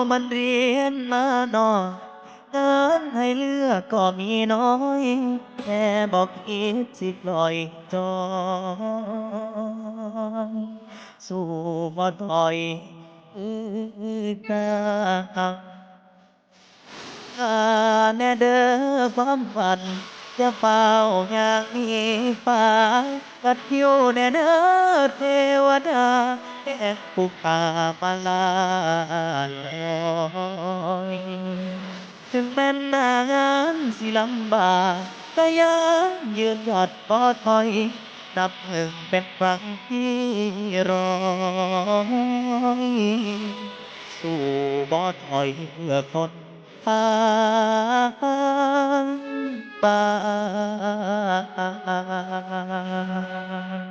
มันเรียนมานองานให้เลือกก็มีน้อยแค่บอกคิดสิปล่อยจอยสู้บ่ถอยกันแน่เด้อความฝันจะเฝ้าอย่างนี้ฟ้ากัดผิวแน่เด้อเทวดาแค่ผู้ขามาลาลอยถึงแม้นหน้างานสิลำบากก็ยังยืนหยัดบ่ถอยนับหนึ่งเป็นครั้งที่รอยสู้บ่ถอยเพื่อคนทางบ้าน